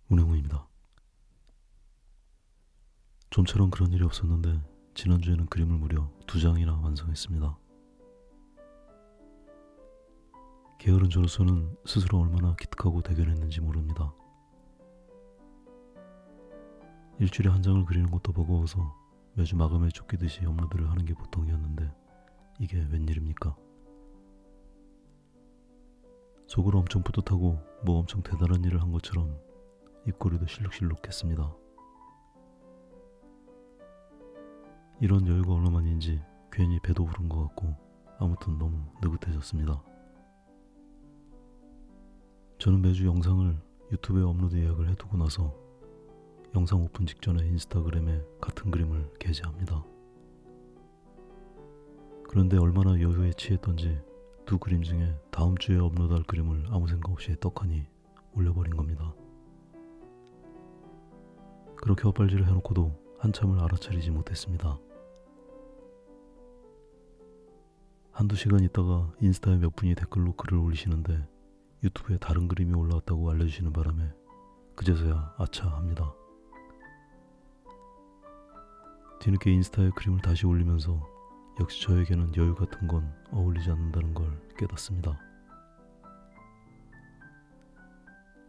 운행우입니다. 좀처럼 그런 일이 없었는데 지난주에는 그림을 무려 2장이나 완성했습니다. 게으른 저로서는 스스로 얼마나 기특하고 대견했는지 모릅니다. 일주일에 한 장을 그리는 것도 버거워서 매주 마감에 쫓기듯이 업로드를 하는 게 보통이었는데 이게 웬일입니까? 속으로 엄청 뿌듯하고 뭐 엄청 대단한 일을 한 것처럼 입꼬리도 실룩실룩했습니다. 이런 여유가 얼마만인지 괜히 배도 부른 것 같고 아무튼 너무 느긋해졌습니다. 저는 매주 영상을 유튜브에 업로드 예약을 해두고 나서 영상 오픈 직전에 인스타그램에 같은 그림을 게재합니다. 그런데 얼마나 여유에 취했던지 두 그림 중에 다음 주에 업로드할 그림을 아무 생각 없이 떡하니 올려버린 겁니다. 그렇게 엇발질을 해놓고도 한참을 알아차리지 못했습니다. 한두 시간 있다가 인스타에 몇 분이 댓글로 글을 올리시는데 유튜브에 다른 그림이 올라왔다고 알려주시는 바람에 그제서야 아차 합니다. 뒤늦게 인스타에 그림을 다시 올리면서 역시 저에게는 여유 같은 건 어울리지 않는다는 걸 깨닫습니다.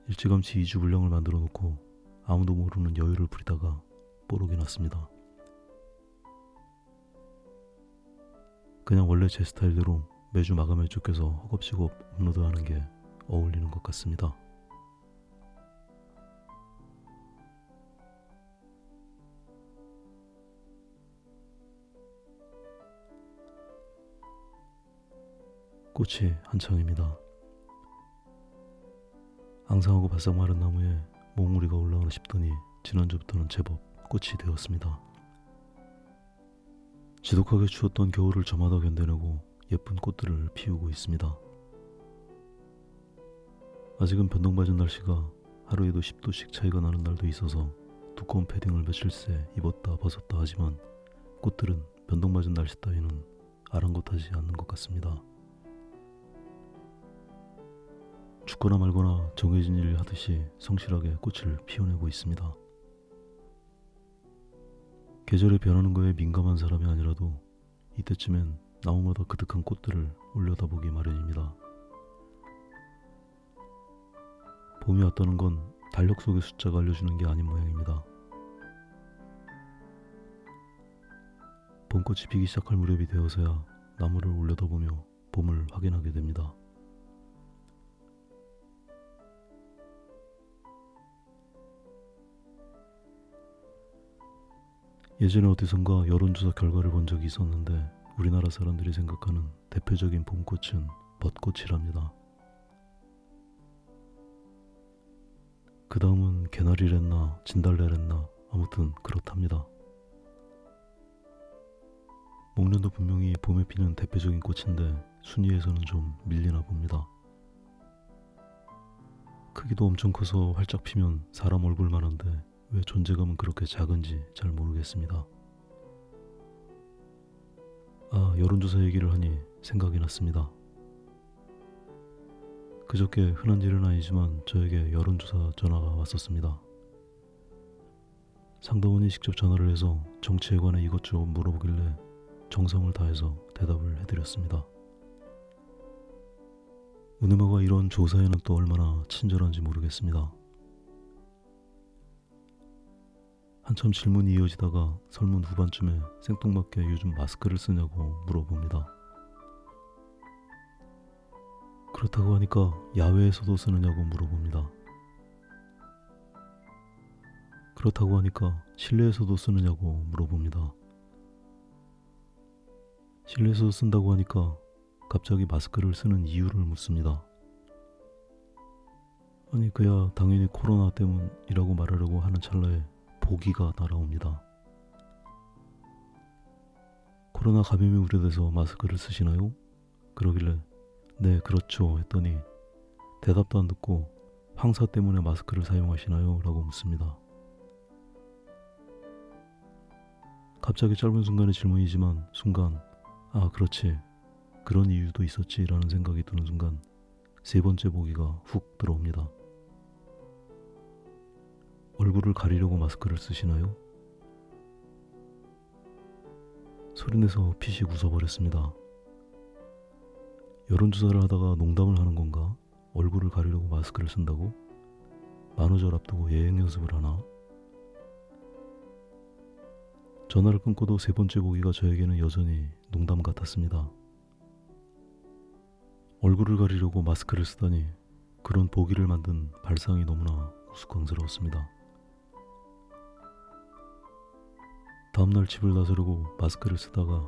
일찌감치 2주 분량을 만들어 놓고 아무도 모르는 여유를 부리다가 뽀록이 났습니다. 그냥 원래 제 스타일대로 매주 마감에 쫓겨서 허겁지겁 업로드하는 게 어울리는 것 같습니다. 꽃이 한창입니다. 앙상하고 바싹 마른 나무에 몽우리가 올라오나 싶더니 지난주부터는 제법 꽃이 되었습니다. 지독하게 추웠던 겨울을 저마다 견뎌내고 예쁜 꽃들을 피우고 있습니다. 아직은 변동받은 날씨가 하루에도 10도씩 차이가 나는 날도 있어서 두꺼운 패딩을 며칠 새 입었다 벗었다 하지만 꽃들은 변동받은 날씨 따위는 아랑곳하지 않는 것 같습니다. 춥거나 말거나 정해진 일을 하듯이 성실하게 꽃을 피워내고 있습니다. 계절의 변하는 거에 민감한 사람이 아니라도 이때쯤엔 나무마다 그득한 꽃들을 올려다보기 마련입니다. 봄이 왔다는 건 달력 속의 숫자가 알려주는 게 아닌 모양입니다. 봄꽃이 피기 시작할 무렵이 되어서야 나무를 올려다보며 봄을 확인하게 됩니다. 예전에 어디선가 여론조사 결과를 본 적이 있었는데 우리나라 사람들이 생각하는 대표적인 봄꽃은 벚꽃이랍니다. 그 다음은 개나리랬나 진달래랬나 아무튼 그렇답니다. 목련도 분명히 봄에 피는 대표적인 꽃인데 순위에서는 좀 밀리나 봅니다. 크기도 엄청 커서 활짝 피면 사람 얼굴만 한데 왜 존재감은 그렇게 작은지 잘 모르겠습니다. 여론조사 얘기를 하니 생각이 났습니다. 그저께 흔한 일은 아니지만 저에게 여론조사 전화가 왔었습니다. 상담원이 직접 전화를 해서 정치에 관해 이것저것 물어보길래 정성을 다해서 대답을 해드렸습니다. 은혜마가 이런 조사에는 또 얼마나 친절한지 모르겠습니다. 한참 질문이 이어지다가 설문 후반쯤에 생뚱맞게 요즘 마스크를 쓰냐고 물어봅니다. 그렇다고 하니까 야외에서도 쓰느냐고 물어봅니다. 그렇다고 하니까 실내에서도 쓰느냐고 물어봅니다. 실내에서 쓴다고 하니까 갑자기 마스크를 쓰는 이유를 묻습니다. 아니 그야 당연히 코로나 때문이라고 말하려고 하는 찰나에 보기가 날아옵니다. 코로나 감염이 우려돼서 마스크를 쓰시나요? 그러길래 네 그렇죠 했더니 대답도 안 듣고 황사 때문에 마스크를 사용하시나요? 라고 묻습니다. 갑자기 짧은 순간의 질문이지만 순간 그렇지 그런 이유도 있었지 라는 생각이 드는 순간 세 번째 보기가 훅 들어옵니다. 얼굴을 가리려고 마스크를 쓰시나요? 소리내서 피식 웃어버렸습니다. 여론조사를 하다가 농담을 하는 건가? 얼굴을 가리려고 마스크를 쓴다고? 만우절 앞두고 예행 연습을 하나? 전화를 끊고도 세 번째 보기가 저에게는 여전히 농담 같았습니다. 얼굴을 가리려고 마스크를 쓰다니 그런 보기를 만든 발상이 너무나 우스꽝스러웠습니다. 다음날 집을 나서려고 마스크를 쓰다가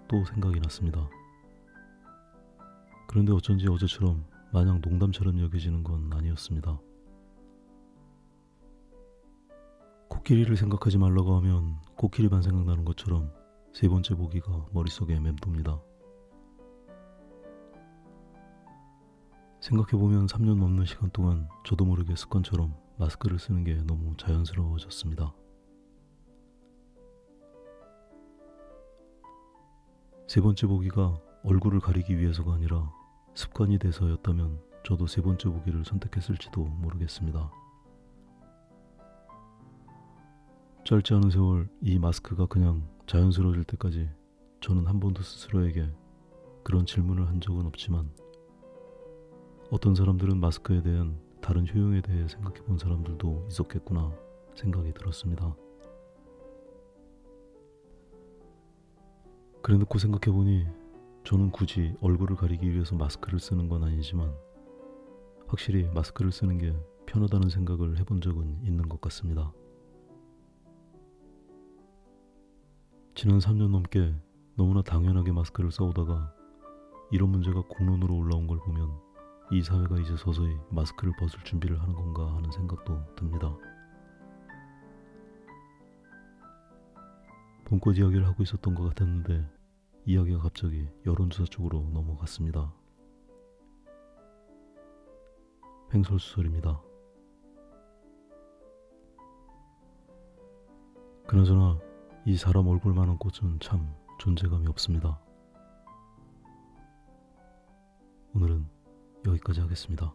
또 생각이 났습니다. 그런데 어쩐지 어제처럼 마냥 농담처럼 여겨지는 건 아니었습니다. 코끼리를 생각하지 말라고 하면 코끼리만 생각나는 것처럼 세 번째 보기가 머릿속에 맴돕니다. 생각해보면 3년 넘는 시간 동안 저도 모르게 습관처럼 마스크를 쓰는 게 너무 자연스러워졌습니다. 세 번째 보기가 얼굴을 가리기 위해서가 아니라 습관이 돼서였다면 저도 세 번째 보기를 선택했을지도 모르겠습니다. 짧지 않은 세월 이 마스크가 그냥 자연스러워질 때까지 저는 한 번도 스스로에게 그런 질문을 한 적은 없지만 어떤 사람들은 마스크에 대한 다른 효용에 대해 생각해 본 사람들도 있었겠구나 생각이 들었습니다. 그래 놓고 생각해 보니 저는 굳이 얼굴을 가리기 위해서 마스크를 쓰는 건 아니지만 확실히 마스크를 쓰는 게 편하다는 생각을 해본 적은 있는 것 같습니다. 지난 3년 넘게 너무나 당연하게 마스크를 써오다가 이런 문제가 공론으로 올라온 걸 보면 이 사회가 이제 서서히 마스크를 벗을 준비를 하는 건가 하는 생각도 듭니다. 봄꽃 이야기를 하고 있었던 것 같았는데 이야기가 갑자기 여론조사 쪽으로 넘어갔습니다. 횡설수설입니다. 그나저나 이 사람 얼굴만한 꽃은 참 존재감이 없습니다. 오늘은 여기까지 하겠습니다.